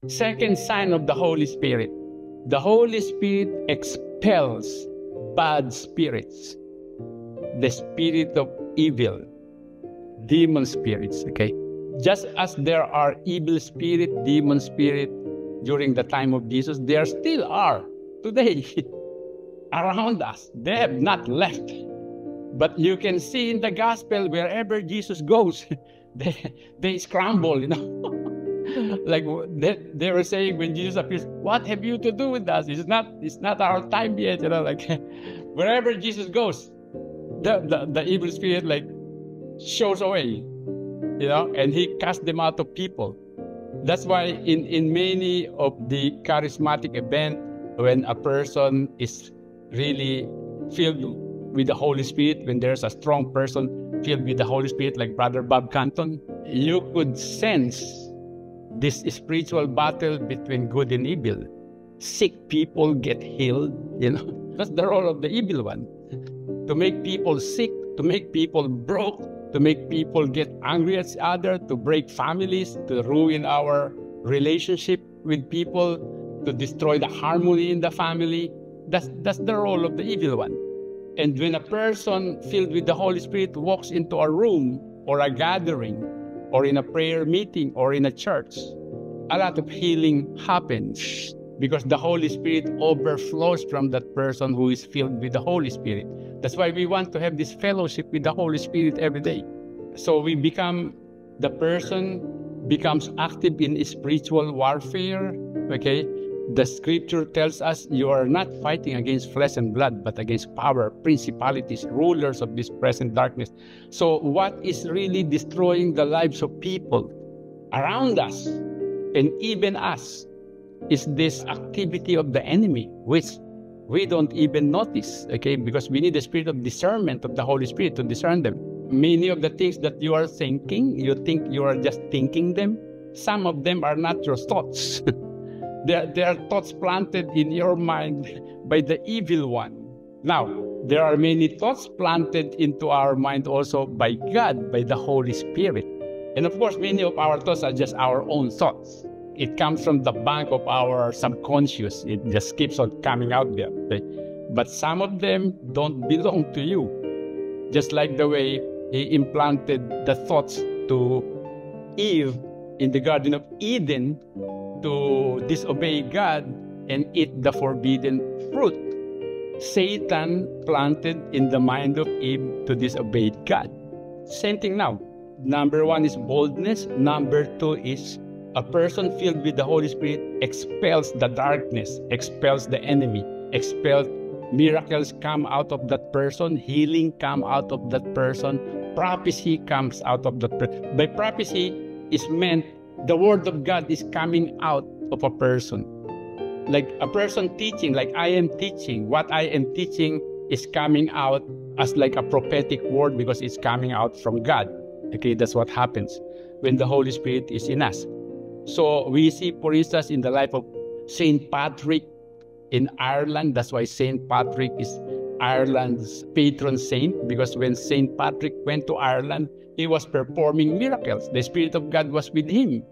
Second sign of the Holy Spirit. The Holy Spirit expels bad spirits, the spirit of evil, demon spirits, okay? Just as there are evil spirit, demon spirit during the time of Jesus, there still are today around us. They have not left. But you can see in the gospel, wherever Jesus goes, they scramble, you know. Like they were saying when Jesus appears, what have you to do with us? It's not our time yet, you know. Like wherever Jesus goes, the evil spirit like shows away, you know, and he casts them out of people. That's why in many of the charismatic events, when a person is really filled with the Holy Spirit, when there's a strong person filled with the Holy Spirit, like Brother Bob Canton, you could sense this spiritual battle between good and evil. Sick people get healed, you know. That's the role of the evil one. To make people sick, to make people broke, to make people get angry at each other, to break families, to ruin our relationship with people, to destroy the harmony in the family. That's the role of the evil one. And when a person filled with the Holy Spirit walks into a room or a gathering or in a prayer meeting or in a church, a lot of healing happens because the Holy Spirit overflows from that person who is filled with the Holy Spirit. That's why we want to have this fellowship with the Holy Spirit every day. So the person becomes active in spiritual warfare, okay? The scripture tells us you are not fighting against flesh and blood, but against power, principalities, rulers of this present darkness. So what is really destroying the lives of people around us and even us is this activity of the enemy, which we don't even notice, okay? Because we need the spirit of discernment of the Holy Spirit to discern them. Many of the things that you are thinking, you think you are just thinking them. Some of them are not your thoughts. They are thoughts planted in your mind by the evil one. Now, there are many thoughts planted into our mind also by God, by the Holy Spirit. And of course, many of our thoughts are just our own thoughts. It comes from the bank of our subconscious. It just keeps on coming out there. Okay? But some of them don't belong to you. Just like the way he implanted the thoughts to Eve in the Garden of Eden to disobey God and eat the forbidden fruit. Satan planted in the mind of Eve to disobey God. Same thing now. Number one is boldness. Number two is a person filled with the Holy Spirit expels the darkness, expels the enemy, expels miracles come out of that person, healing come out of that person, prophecy comes out of that person. By prophecy is meant the word of God is coming out of a person. Like a person teaching, like I am teaching, what I am teaching is coming out as like a prophetic word because it's coming out from God. Okay, that's what happens when the Holy Spirit is in us. So we see, for instance, in the life of Saint Patrick in Ireland, that's why Saint Patrick is Ireland's patron saint, because when Saint Patrick went to Ireland, he was performing miracles. The Spirit of God was with him.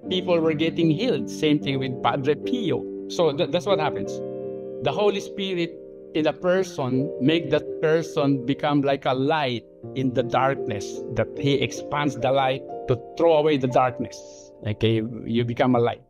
People were getting healed. Same thing with Padre Pio. So that's what happens. The Holy Spirit in a person make that person become like a light in the darkness, that he expands the light to throw away the darkness. Okay, you become a light.